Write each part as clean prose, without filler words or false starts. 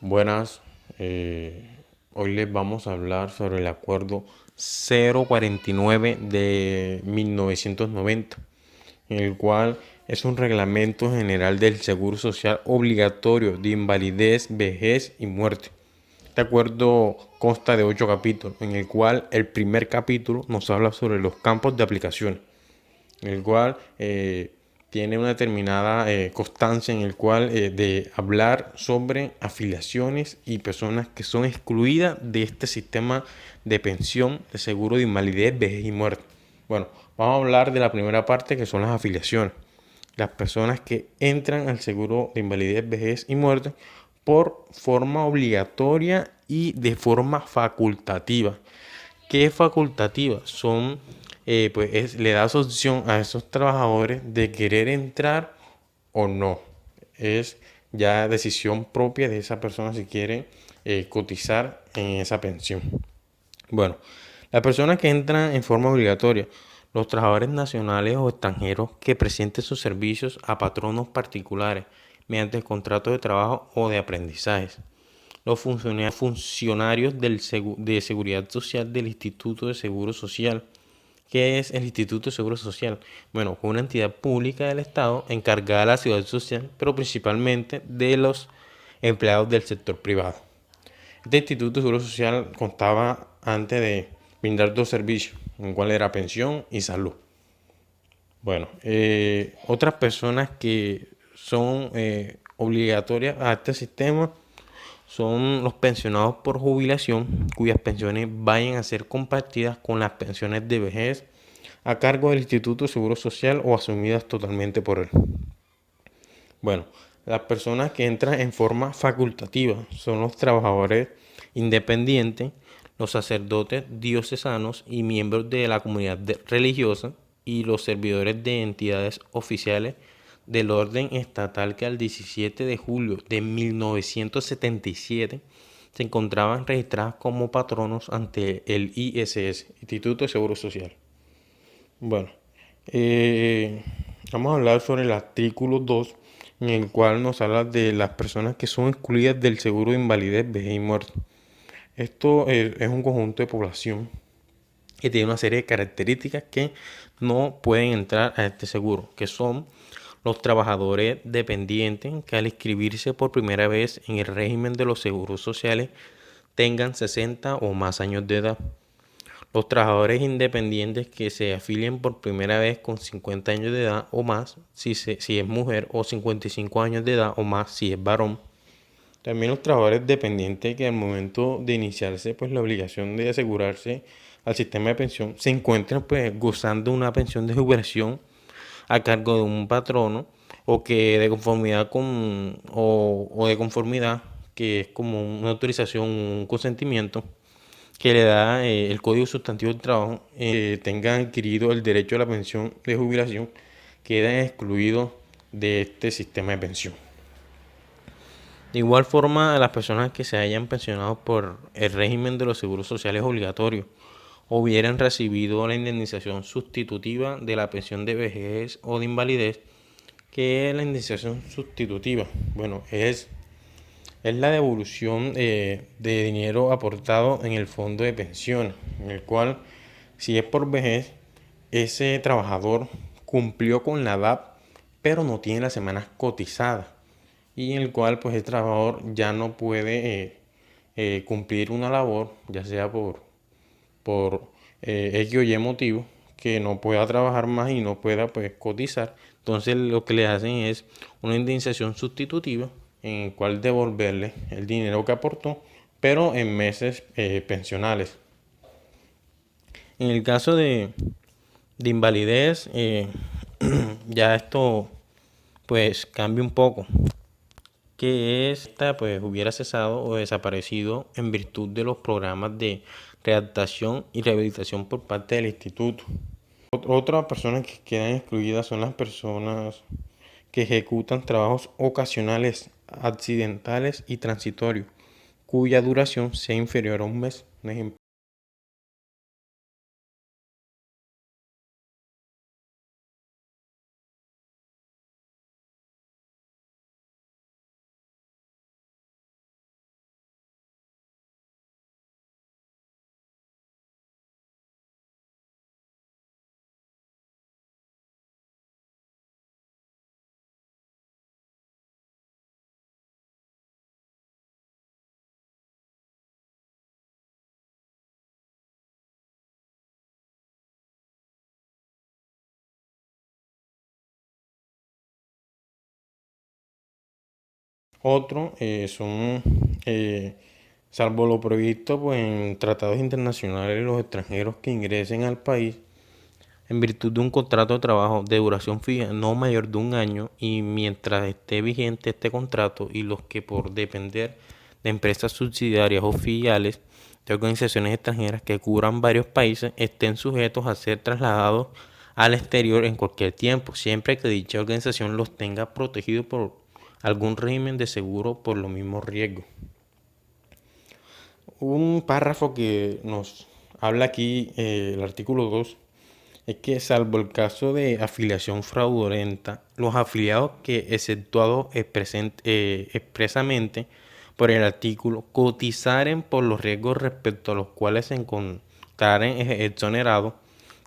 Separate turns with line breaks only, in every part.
Buenas, hoy les vamos a hablar sobre el acuerdo 049 de 1990, en el cual es un reglamento general del Seguro Social obligatorio de invalidez, vejez y muerte. Este acuerdo consta de 8 capítulos, en el cual el primer capítulo nos habla sobre los campos de aplicación, el cual tiene una determinada constancia en el cual de hablar sobre afiliaciones y personas que son excluidas de este sistema de pensión, de seguro de invalidez, vejez y muerte. Bueno, vamos a hablar de la primera parte, que son las afiliaciones. Las personas que entran al seguro de invalidez, vejez y muerte por forma obligatoria y de forma facultativa. ¿Qué es facultativa? Le das opción a esos trabajadores de querer entrar o no. Es ya decisión propia de esa persona si quiere cotizar en esa pensión. Bueno, las personas que entran en forma obligatoria, los trabajadores nacionales o extranjeros que presenten sus servicios a patronos particulares mediante el contrato de trabajo o de aprendizajes. Los funcionarios de Seguridad Social del Instituto de Seguro Social. ¿Qué es el Instituto de Seguro Social? Bueno, fue una entidad pública del Estado encargada de la seguridad social, pero principalmente de los empleados del sector privado. Este Instituto de Seguro Social contaba antes de brindar dos servicios, en cual era pensión y salud. Bueno, otras personas que son obligatorias a este sistema son los pensionados por jubilación, cuyas pensiones vayan a ser compartidas con las pensiones de vejez a cargo del Instituto de Seguro Social o asumidas totalmente por él. Bueno, las personas que entran en forma facultativa son los trabajadores independientes, los sacerdotes diocesanos y miembros de la comunidad religiosa y los servidores de entidades oficiales del orden estatal que al 17 de julio de 1977 se encontraban registradas como patronos ante el ISS, Instituto de Seguro Social. Bueno, eh, vamos a hablar sobre el artículo 2, en el cual nos habla de las personas que son excluidas del seguro de invalidez, vejez y muerte. Esto es un conjunto de población que tiene una serie de características que no pueden entrar a este seguro, que son los trabajadores dependientes que al inscribirse por primera vez en el régimen de los seguros sociales tengan 60 o más años de edad. Los trabajadores independientes que se afilien por primera vez con 50 años de edad o más si es mujer, o 55 años de edad o más si es varón. También los trabajadores dependientes que al momento de iniciarse pues la obligación de asegurarse al sistema de pensión se encuentran pues gozando una pensión de jubilación a cargo de un patrono, o que de conformidad con o de conformidad, que es como una autorización, un consentimiento que le da el Código Sustantivo del Trabajo, tengan adquirido el derecho a la pensión de jubilación, quedan excluidos de este sistema de pensión. De igual forma, las personas que se hayan pensionado por el régimen de los seguros sociales obligatorios hubieran recibido la indemnización sustitutiva de la pensión de vejez o de invalidez. ¿Qué es la indemnización sustitutiva? Bueno, es la devolución de dinero aportado en el fondo de pensión, en el cual, si es por vejez, ese trabajador cumplió con la edad, pero no tiene las semanas cotizadas, y en el cual pues el trabajador ya no puede cumplir una labor, ya sea por X o Y motivo, que no pueda trabajar más y no pueda pues cotizar. Entonces lo que le hacen es una indemnización sustitutiva, en el cual devolverle el dinero que aportó, pero en meses pensionales. En el caso de invalidez, ya esto pues cambia un poco, que esta pues hubiera cesado o desaparecido en virtud de los programas de readaptación y rehabilitación por parte del instituto. Otras personas que quedan excluidas son las personas que ejecutan trabajos ocasionales, accidentales y transitorios, cuya duración sea inferior a un mes. Un ejemplo, Otro son, salvo lo previsto pues, en tratados internacionales, los extranjeros que ingresen al país en virtud de un contrato de trabajo de duración fija no mayor de un año y mientras esté vigente este contrato y los que por depender de empresas subsidiarias o filiales de organizaciones extranjeras que cubran varios países estén sujetos a ser trasladados al exterior en cualquier tiempo, siempre que dicha organización los tenga protegidos por algún régimen de seguro por los mismos riesgos. Un párrafo que nos habla aquí, el artículo 2, es que salvo el caso de afiliación fraudulenta, los afiliados que, exceptuados expresamente por el artículo, cotizaren por los riesgos respecto a los cuales se encontraren exonerados,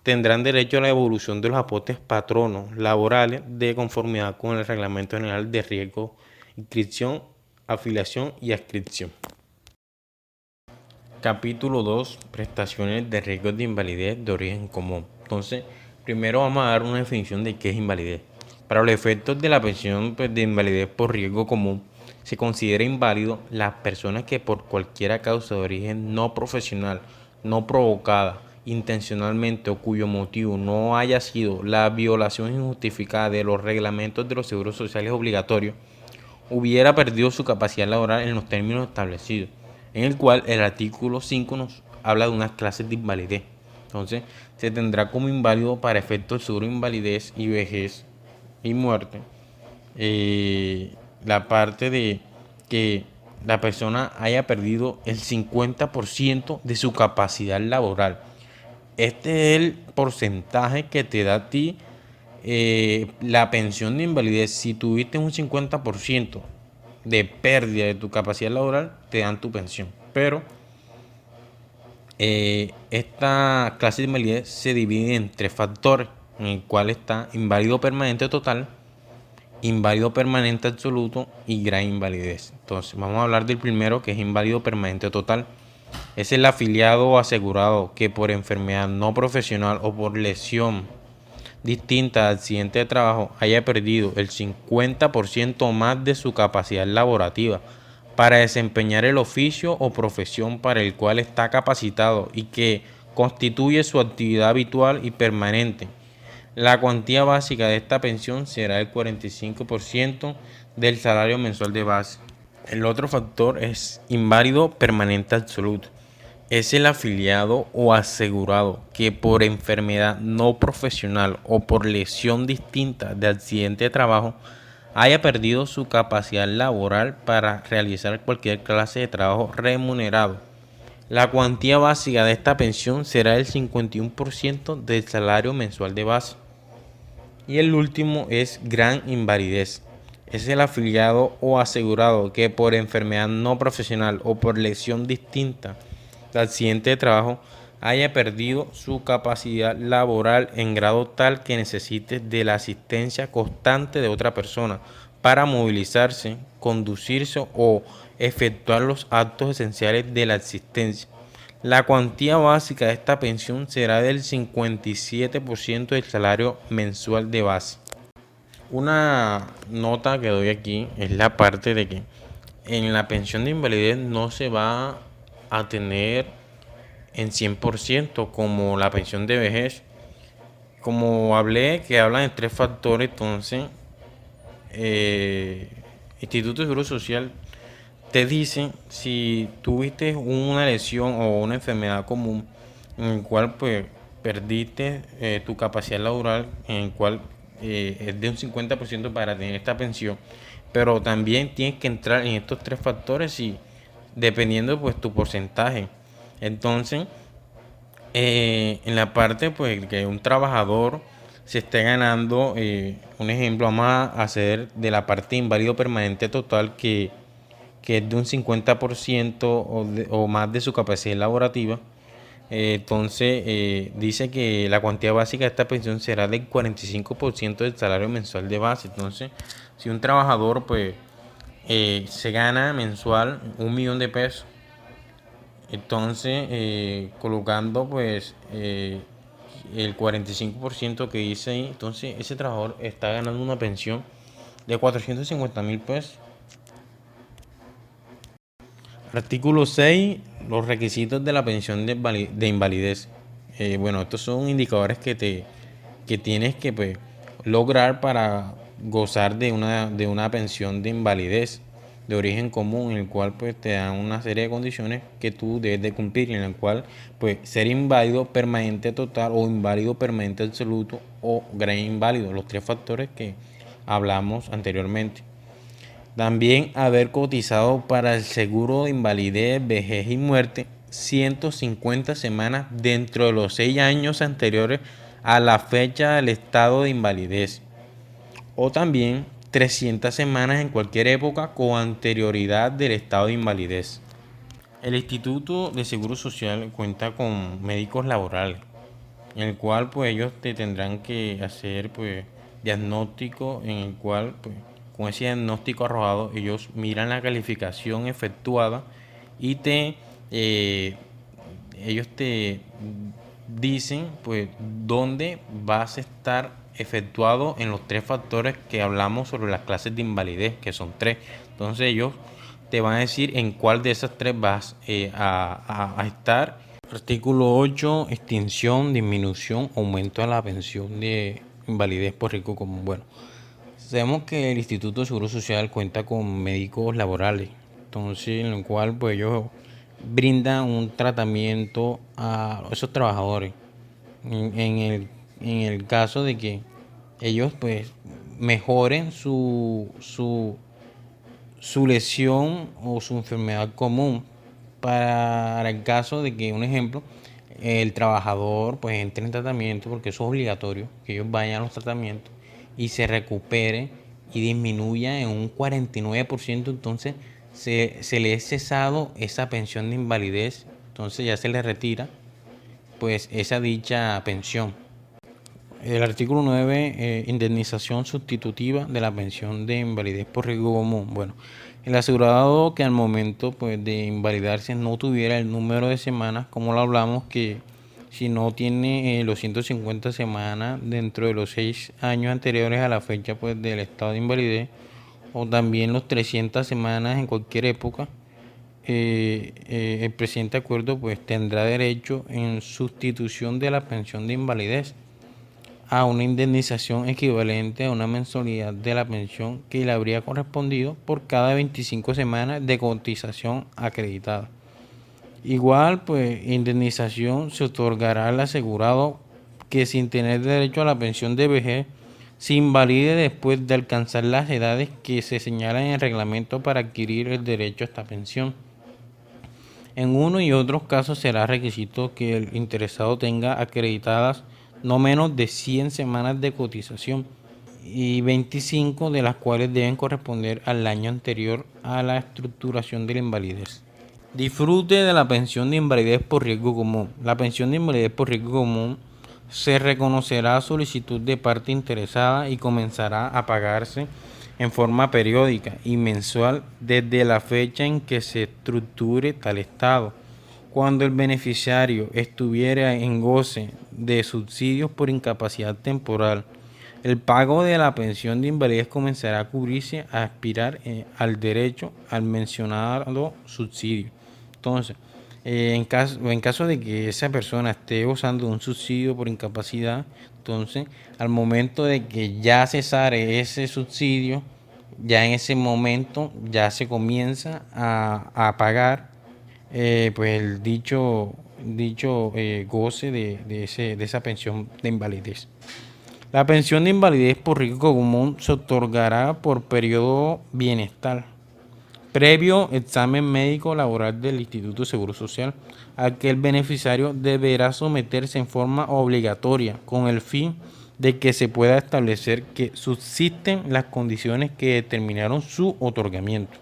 tendrán derecho a la devolución de los aportes patronos laborales de conformidad con el Reglamento General de Riesgo, Inscripción, Afiliación y Adscripción. Capítulo 2. Prestaciones de riesgos de invalidez de origen común. Entonces, primero vamos a dar una definición de qué es invalidez. Para los efectos de la pensión de invalidez por riesgo común, se considera inválido las personas que por cualquier causa de origen no profesional, no provocada intencionalmente o cuyo motivo no haya sido la violación injustificada de los reglamentos de los seguros sociales obligatorios, hubiera perdido su capacidad laboral en los términos establecidos, en el cual el artículo 5 nos habla de unas clases de invalidez. Entonces, se tendrá como inválido para efectos de seguro de invalidez y vejez y muerte la parte de que la persona haya perdido el 50% de su capacidad laboral. Este es el porcentaje que te da a ti la pensión de invalidez. Si tuviste un 50% de pérdida de tu capacidad laboral, te dan tu pensión. Pero esta clase de invalidez se divide en tres factores, en el cual está inválido permanente total, inválido permanente absoluto y gran invalidez. Entonces vamos a hablar del primero, que es inválido permanente total. Es el afiliado o asegurado que por enfermedad no profesional o por lesión distinta al accidente de trabajo haya perdido el 50% más de su capacidad laborativa para desempeñar el oficio o profesión para el cual está capacitado y que constituye su actividad habitual y permanente. La cuantía básica de esta pensión será el 45% del salario mensual de base. El otro factor es inválido permanente absoluto. Es el afiliado o asegurado que por enfermedad no profesional o por lesión distinta de accidente de trabajo haya perdido su capacidad laboral para realizar cualquier clase de trabajo remunerado. La cuantía básica de esta pensión será el 51% del salario mensual de base. Y el último es gran invalidez. Es el afiliado o asegurado que por enfermedad no profesional o por lesión distinta de accidente de trabajo haya perdido su capacidad laboral en grado tal que necesite de la asistencia constante de otra persona para movilizarse, conducirse o efectuar los actos esenciales de la existencia. La cuantía básica de esta pensión será del 57% del salario mensual de base. Una nota que doy aquí es la parte de que en la pensión de invalidez no se va a tener en 100% como la pensión de vejez. Como hablé, que hablan de tres factores, entonces Instituto de Seguro Social te dice si tuviste una lesión o una enfermedad común en el cual pues perdiste tu capacidad laboral, en el cual es de un 50% para tener esta pensión, pero también tienes que entrar en estos tres factores y dependiendo pues tu porcentaje. Entonces, en la parte pues que un trabajador se esté ganando, un ejemplo, vamos a hacer de la parte inválido permanente total que es de un 50% o más de su capacidad laborativa. Entonces dice que la cuantía básica de esta pensión será del 45% del salario mensual de base. Entonces, si un trabajador pues se gana mensual 1 millón de pesos, entonces colocando pues el 45% que dice ahí, entonces ese trabajador está ganando una pensión de 450.000 pesos. Artículo 6. Los requisitos de la pensión de invalidez. Bueno, estos son indicadores que tienes que pues, lograr para gozar de una pensión de invalidez de origen común, en el cual pues te dan una serie de condiciones que tú debes de cumplir, en el cual pues ser inválido permanente total o inválido permanente absoluto o gran inválido, los tres factores que hablamos anteriormente. También haber cotizado para el seguro de invalidez, vejez y muerte 150 semanas dentro de los 6 años anteriores a la fecha del estado de invalidez. O también 300 semanas en cualquier época con anterioridad del estado de invalidez. El Instituto de Seguro Social cuenta con médicos laborales, en el cual pues ellos te tendrán que hacer pues diagnóstico, en el cual pues con ese diagnóstico arrojado ellos miran la calificación efectuada y ellos te dicen pues dónde vas a estar efectuado en los tres factores que hablamos sobre las clases de invalidez, que son tres. Entonces ellos te van a decir en cuál de esas tres vas a estar. Artículo 8. Extinción, disminución, aumento de la pensión de invalidez por riesgo común. Bueno, sabemos que el Instituto de Seguro Social cuenta con médicos laborales, entonces en el cual pues ellos brindan un tratamiento a esos trabajadores. En el caso de que ellos pues mejoren su lesión o su enfermedad común, para el caso de que, un ejemplo, el trabajador pues entre en tratamiento, porque eso es obligatorio, que ellos vayan a los tratamientos y se recupere y disminuya en un 49%, entonces se le es cesado esa pensión de invalidez, entonces ya se le retira pues esa dicha pensión. El artículo 9, indemnización sustitutiva de la pensión de invalidez por riesgo común. Bueno, el asegurado que al momento pues, de invalidarse no tuviera el número de semanas, como lo hablamos, que si no tiene los 150 semanas dentro de los 6 años anteriores a la fecha pues, del estado de invalidez, o también los 300 semanas en cualquier época, el presente acuerdo pues, tendrá derecho en sustitución de la pensión de invalidez a una indemnización equivalente a una mensualidad de la pensión que le habría correspondido por cada 25 semanas de cotización acreditada. Igual, pues, indemnización se otorgará al asegurado que sin tener derecho a la pensión de vejez se invalide después de alcanzar las edades que se señalan en el reglamento para adquirir el derecho a esta pensión. En uno y otros casos será requisito que el interesado tenga acreditadas no menos de 100 semanas de cotización y 25 de las cuales deben corresponder al año anterior a la estructuración de la invalidez. Disfrute de la pensión de invalidez por riesgo común. La pensión de invalidez por riesgo común se reconocerá a solicitud de parte interesada y comenzará a pagarse en forma periódica y mensual desde la fecha en que se estructure tal estado. Cuando el beneficiario estuviera en goce de subsidios por incapacidad temporal, el pago de la pensión de invalidez comenzará a cubrirse a aspirar al derecho al mencionado subsidio. Entonces, en caso de que esa persona esté gozando de un subsidio por incapacidad, entonces al momento de que ya cesare ese subsidio, ya en ese momento ya se comienza a pagar pues el dicho goce de esa pensión de invalidez. La pensión de invalidez por riesgo común se otorgará por periodo bienestar, previo examen médico laboral del Instituto de Seguro Social, al que el beneficiario deberá someterse en forma obligatoria con el fin de que se pueda establecer que subsisten las condiciones que determinaron su otorgamiento.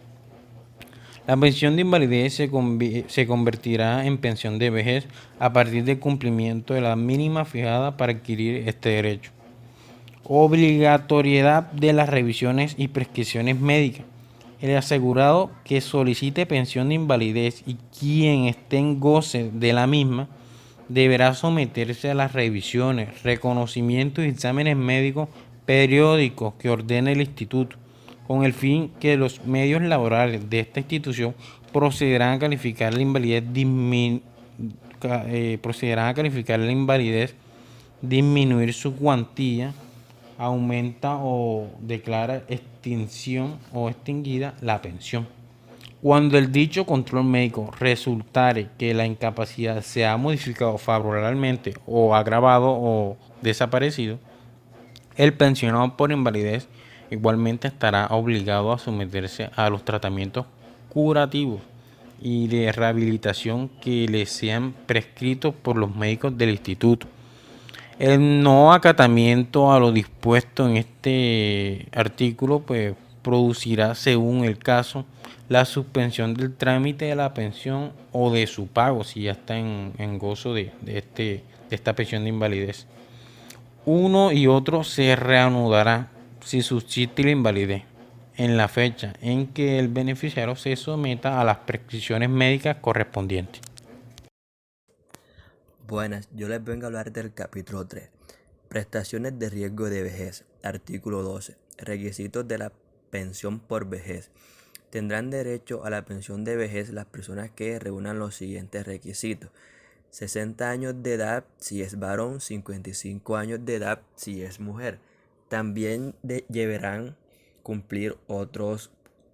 La pensión de invalidez se convertirá en pensión de vejez a partir del cumplimiento de la mínima fijada para adquirir este derecho. Obligatoriedad de las revisiones y prescripciones médicas. El asegurado que solicite pensión de invalidez y quien esté en goce de la misma deberá someterse a las revisiones, reconocimientos y exámenes médicos periódicos que ordene el instituto, con el fin que los medios laborales de esta institución
procederán a calificar la invalidez disminuir su cuantía, aumenta o declara extinción o extinguida la pensión. Cuando el dicho control médico resultare que la incapacidad se ha modificado favorablemente o agravado o desaparecido, el pensionado por invalidez igualmente estará obligado a someterse a los tratamientos curativos y de rehabilitación que le sean prescritos por los médicos del instituto. El no acatamiento a lo dispuesto en este artículo pues producirá, según el caso, la suspensión del trámite de la pensión o de su pago si ya está en gozo de esta pensión de invalidez. Uno y otro se reanudará si subsiste la invalidez en la fecha en que el beneficiario se someta a las prescripciones médicas correspondientes.
Buenas, yo les vengo a hablar del capítulo 3. Prestaciones de riesgo de vejez. Artículo 12. Requisitos de la pensión por vejez. Tendrán derecho a la pensión de vejez las personas que reúnan los siguientes requisitos: 60 años de edad si es varón, 55 años de edad si es mujer. También deberán cumplir otros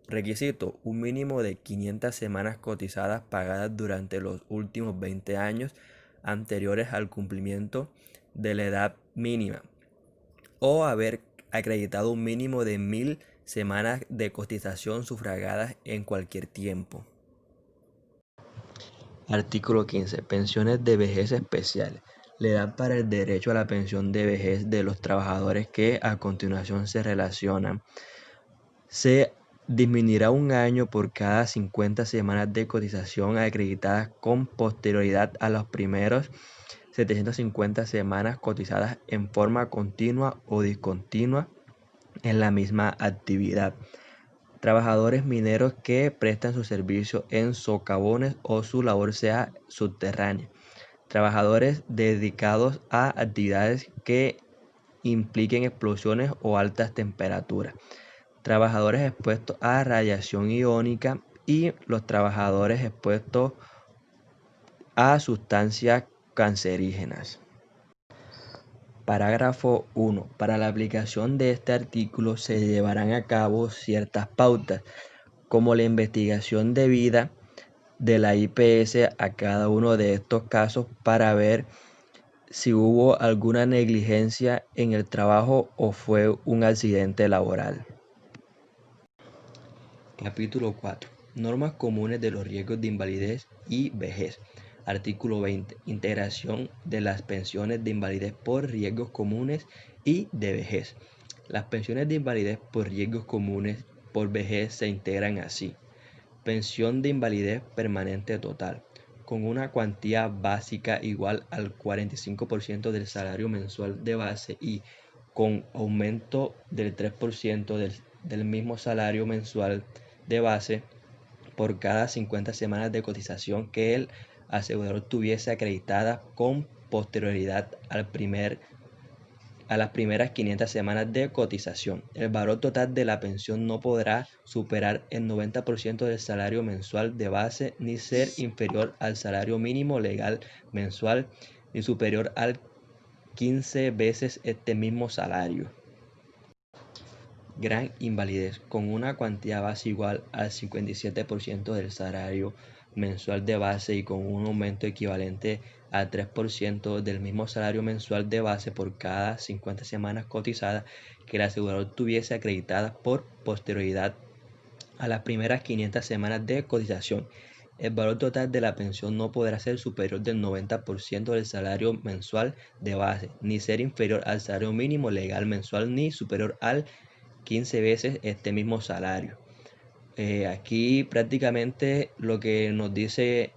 requisitos: un mínimo de 500 semanas cotizadas pagadas durante los últimos 20 años anteriores al cumplimiento de la edad mínima, o haber acreditado un mínimo de 1000 semanas de cotización sufragadas en cualquier tiempo. Artículo 15. Pensiones de vejez especiales. La edad para el derecho a la pensión de vejez de los trabajadores que a continuación se relacionan se disminuirá un año por cada 50 semanas de cotización acreditadas con posterioridad a los primeros 750 semanas cotizadas en forma continua o discontinua en la misma actividad. Trabajadores mineros que prestan su servicio en socavones o su labor sea subterránea. Trabajadores dedicados a actividades que impliquen explosiones o altas temperaturas. Trabajadores expuestos a radiación iónica y los trabajadores expuestos a sustancias cancerígenas. Parágrafo 1. Para la aplicación de este artículo se llevarán a cabo ciertas pautas, como la investigación debida de la IPS a cada uno de estos casos para ver si hubo alguna negligencia en el trabajo o fue un accidente laboral. Capítulo 4. Normas comunes de los riesgos de invalidez y vejez. Artículo 20. Integración de las pensiones de invalidez por riesgos comunes y de vejez. Las pensiones de invalidez por riesgos comunes por vejez se integran así: pensión de invalidez permanente total, con una cuantía básica igual al 45% del salario mensual de base y con aumento del 3% del mismo salario mensual de base por cada 50 semanas de cotización que el asegurador tuviese acreditadas con posterioridad a las primeras 500 semanas de cotización. El valor total de la pensión no podrá superar el 90% del salario mensual de base, ni ser inferior al salario mínimo legal mensual, ni superior al 15 veces este mismo salario. Gran invalidez, con una cuantía base igual al 57% del salario mensual de base y con un aumento equivalente al 3% del mismo salario mensual de base por cada 50 semanas cotizadas que el asegurador tuviese acreditadas por posterioridad a las primeras 500 semanas de cotización. El valor total de la pensión no podrá ser superior del 90% del salario mensual de base, ni ser inferior al salario mínimo legal mensual, ni superior al 15 veces este mismo salario. Aquí prácticamente lo que nos dice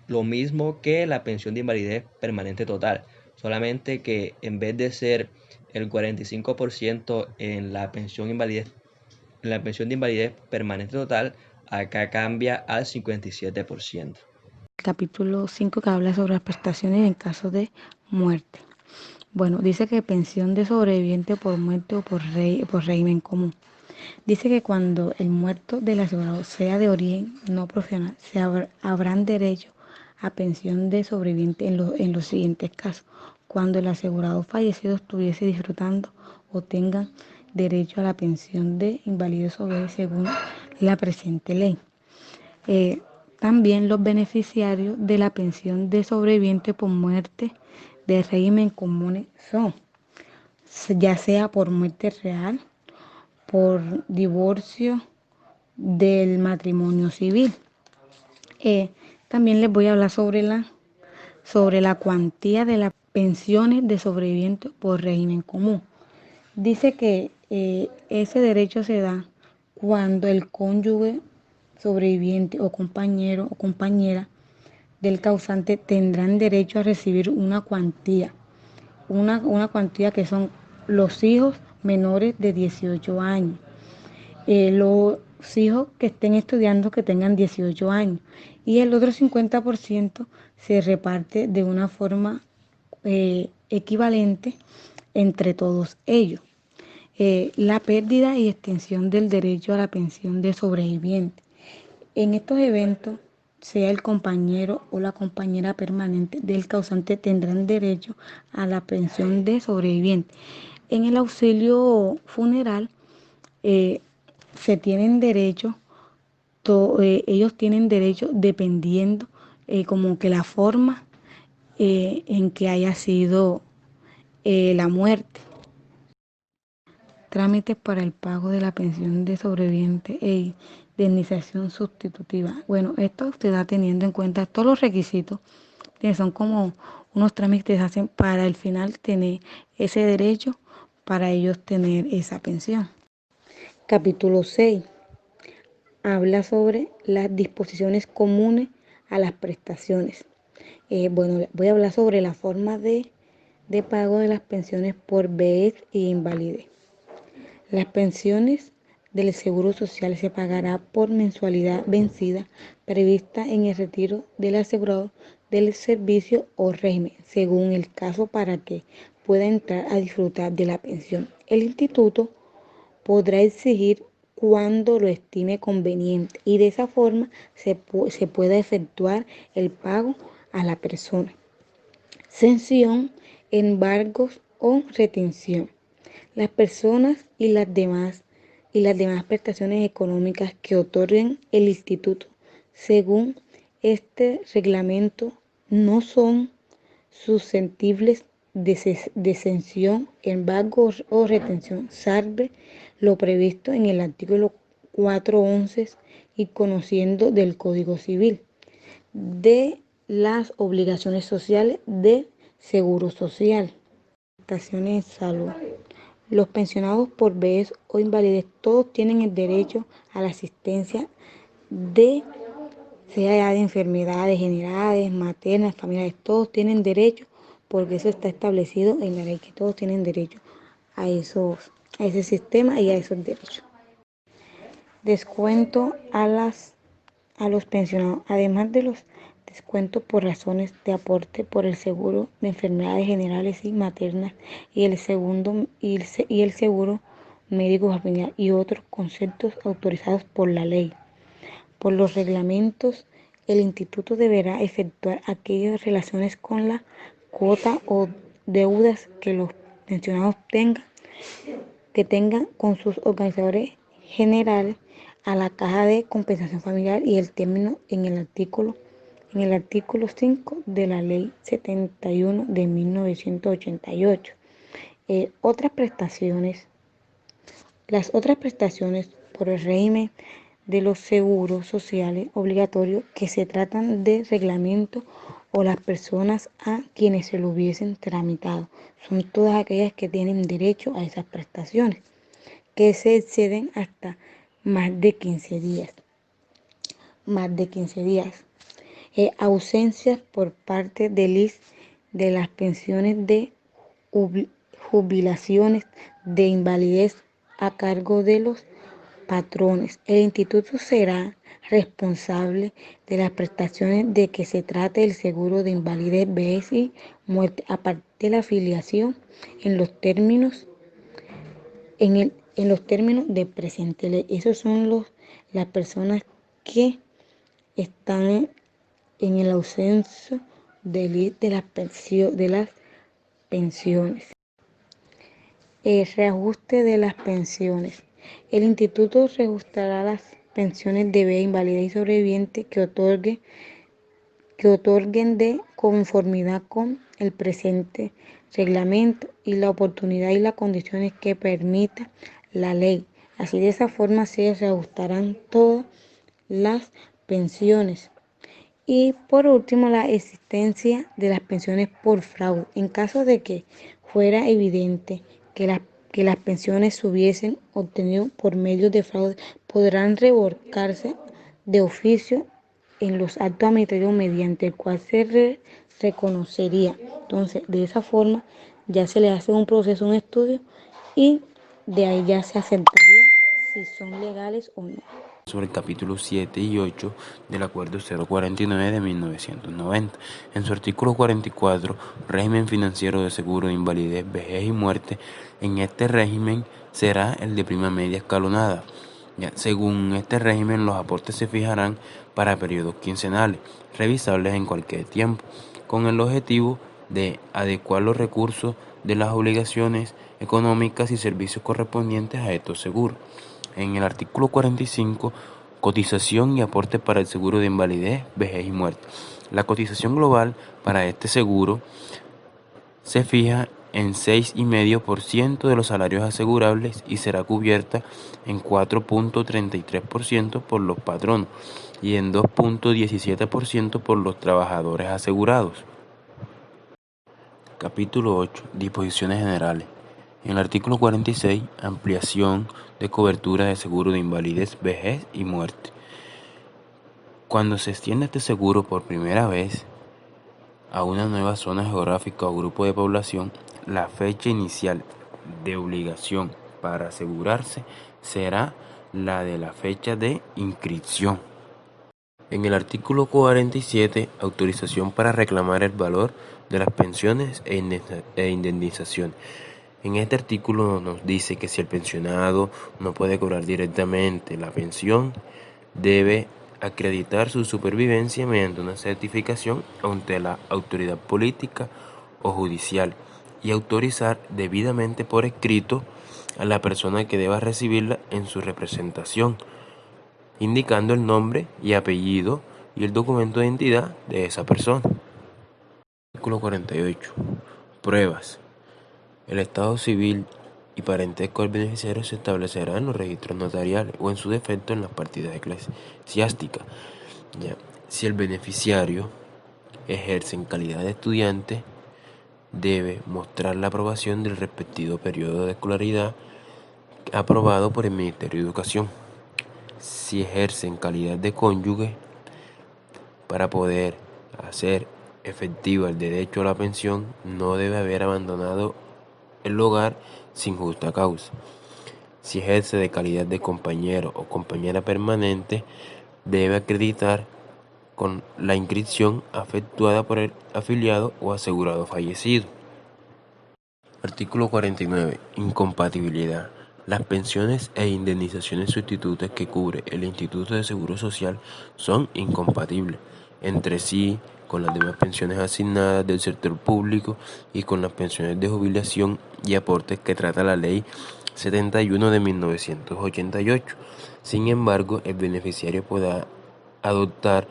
lo mismo que la pensión de invalidez permanente total, solamente que en vez de ser el 45% en la pensión de invalidez permanente total, acá cambia al 57%.
Capítulo 5, que habla sobre las prestaciones en caso de muerte. Bueno, dice que pensión de sobreviviente por muerte o por régimen común. Dice que cuando el muerto del asegurado sea de origen no profesional, habrán derecho a pensión de sobreviviente en los siguientes casos. Cuando el asegurado fallecido estuviese disfrutando o tenga derecho a la pensión de invalidez o vejez según la presente ley. También los beneficiarios de la pensión de sobreviviente por muerte de régimen común son, ya sea por muerte real, por divorcio del matrimonio civil. También les voy a hablar sobre la cuantía de las pensiones de sobrevivientes por régimen común. Dice que ese derecho se da cuando el cónyuge sobreviviente o compañero o compañera del causante tendrán derecho a recibir una cuantía que son los hijos menores de 18 años, los hijos que estén estudiando que tengan 18 años y el otro 50% se reparte de una forma equivalente entre todos ellos. La pérdida y extinción del derecho a la pensión de sobreviviente. En estos eventos, sea el compañero o la compañera permanente del causante tendrán derecho a la pensión de sobreviviente. En el auxilio funeral se tienen derecho, ellos tienen derecho dependiendo como que la forma en que haya sido la muerte. Trámites para el pago de la pensión de sobreviviente e indemnización sustitutiva. Bueno, esto se da teniendo en cuenta todos los requisitos que son como unos trámites que se hacen para al final tener ese derecho para ellos tener esa pensión. Capítulo 6. Habla sobre las disposiciones comunes a las prestaciones. Voy a hablar sobre la forma de pago de las pensiones por vejez e invalidez. Las pensiones del Seguro Social se pagará por mensualidad vencida prevista en el retiro del asegurado del servicio o régimen, según el caso para que pueda entrar a disfrutar de la pensión. El instituto podrá exigir cuando lo estime conveniente y de esa forma se pueda efectuar el pago a la persona. Sanción, embargos o retención. Las personas y las demás prestaciones económicas que otorguen el instituto según este reglamento no son susceptibles de sanción, embargo o retención, salvo lo previsto en el artículo 411 y conociendo del Código Civil de las obligaciones sociales de Seguro Social. Prestaciones de salud. Los pensionados por vejez o invalidez todos tienen el derecho a la asistencia sea de enfermedades generales, maternas, familiares, todos tienen derecho porque eso está establecido en la ley, que todos tienen derecho a ese sistema y a esos derechos. Descuento a los pensionados, además de los descuentos por razones de aporte por el seguro de enfermedades generales y maternas y el seguro médico familiar y otros conceptos autorizados por la ley. Por los reglamentos, el instituto deberá efectuar aquellas relaciones con la cuota o deudas que los pensionados tengan con sus organizadores generales a la Caja de Compensación Familiar y el término en el artículo 5 de la Ley 71 de 1988. Otras prestaciones. Las otras prestaciones por el régimen de los seguros sociales obligatorios que se tratan de reglamento o las personas a quienes se lo hubiesen tramitado. Son todas aquellas que tienen derecho a esas prestaciones, que se exceden hasta más de 15 días. Ausencias por parte del ISS de las pensiones de jubilaciones de invalidez a cargo de los patrones. El instituto será responsable de las prestaciones de que se trate el seguro de invalidez, vejez y muerte, aparte de la afiliación en los términos en en los términos de presente ley. Esos son las personas que están en el ausencio de las pensiones. El reajuste de las pensiones. El instituto reajustará las pensiones de vejez, invalidez y sobreviviente que otorguen de conformidad con el presente reglamento y la oportunidad y las condiciones que permita la ley. Así, de esa forma se reajustarán todas las pensiones. Y por último, la existencia de las pensiones por fraude. En caso de que fuera evidente que las pensiones se hubiesen obtenido por medio de fraude, podrán revocarse de oficio en los actos administrativos mediante el cual se reconocería. Entonces, de esa forma ya se le hace un proceso, un estudio, y de ahí ya se aceptaría si son legales o no.
Sobre el capítulo 7 y 8 del Acuerdo 049 de 1990. En su artículo 44, régimen financiero de seguro de invalidez, vejez y muerte, en este régimen será el de prima media escalonada. Según este régimen, los aportes se fijarán para periodos quincenales, revisables en cualquier tiempo, con el objetivo de adecuar los recursos de las obligaciones económicas y servicios correspondientes a estos seguros. En el artículo 45, cotización y aporte para el seguro de invalidez, vejez y muerte. La cotización global para este seguro se fija en 6,5% de los salarios asegurables y será cubierta en 4,33% por los patronos y en 2,17% por los trabajadores asegurados. Capítulo 8. Disposiciones generales. En el artículo 46, ampliación de cobertura de seguro de invalidez, vejez y muerte. Cuando se extiende este seguro por primera vez a una nueva zona geográfica o grupo de población, la fecha inicial de obligación para asegurarse será la de la fecha de inscripción. En el artículo 47, autorización para reclamar el valor de las pensiones e indemnizaciones. En este artículo nos dice que si el pensionado no puede cobrar directamente la pensión, debe acreditar su supervivencia mediante una certificación ante la autoridad política o judicial y autorizar debidamente por escrito a la persona que deba recibirla en su representación, indicando el nombre y apellido y el documento de identidad de esa persona. Artículo 48. Pruebas. El estado civil y parentesco del beneficiario se establecerá en los registros notariales o en su defecto en las partidas eclesiásticas. Si el beneficiario ejerce en calidad de estudiante, debe mostrar la aprobación del respectivo periodo de escolaridad aprobado por el Ministerio de Educación. Si ejerce en calidad de cónyuge, para poder hacer efectiva el derecho a la pensión, no debe haber abandonado el hogar sin justa causa. Si ejerce de calidad de compañero o compañera permanente, debe acreditar con la inscripción efectuada por el afiliado o asegurado fallecido. Artículo 49. Incompatibilidad. Las pensiones e indemnizaciones sustitutas que cubre el Instituto de Seguro Social son incompatibles entre sí con las demás pensiones asignadas del sector público y con las pensiones de jubilación y aportes que trata la Ley 71 de 1988. Sin embargo, el beneficiario podrá adoptar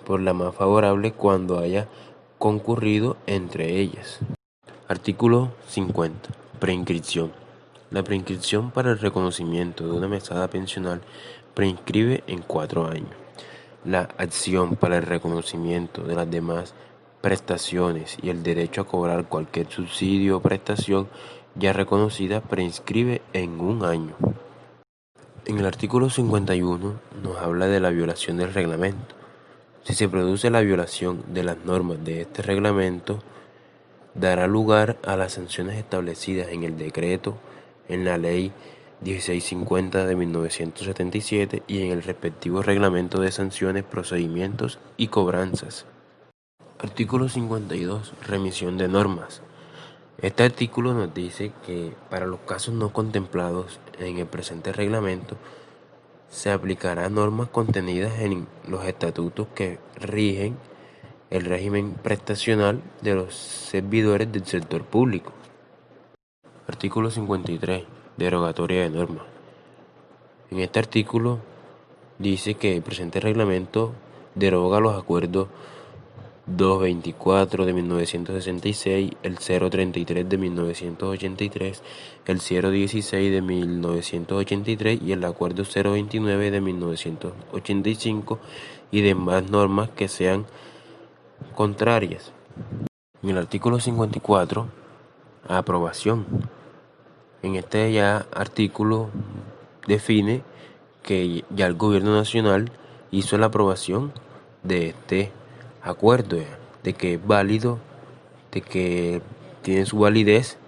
por la más favorable cuando haya concurrido entre ellas. Artículo 50. Preinscripción. La preinscripción para el reconocimiento de una mesada pensional preinscribe en 4 años. La acción para el reconocimiento de las demás prestaciones y el derecho a cobrar cualquier subsidio o prestación ya reconocida preinscribe en 1 año. En el artículo 51 nos habla de la violación del reglamento. Si se produce la violación de las normas de este reglamento, dará lugar a las sanciones establecidas en el decreto, en la Ley 1650 de 1977 y en el respectivo reglamento de sanciones, procedimientos y cobranzas. Artículo 52. Remisión de normas. Este artículo nos dice que para los casos no contemplados en el presente reglamento se aplicarán normas contenidas en los estatutos que rigen el régimen prestacional de los servidores del sector público. Artículo 53. Derogatoria de normas. En este artículo dice que el presente reglamento deroga los acuerdos 224 de 1966, el 033 de 1983, el 016 de 1983 y el acuerdo 029 de 1985 y demás normas que sean contrarias. En el artículo 54, aprobación. En este artículo define que ya el gobierno nacional hizo la aprobación de este acuerdo, de que es válido, de que tiene su validez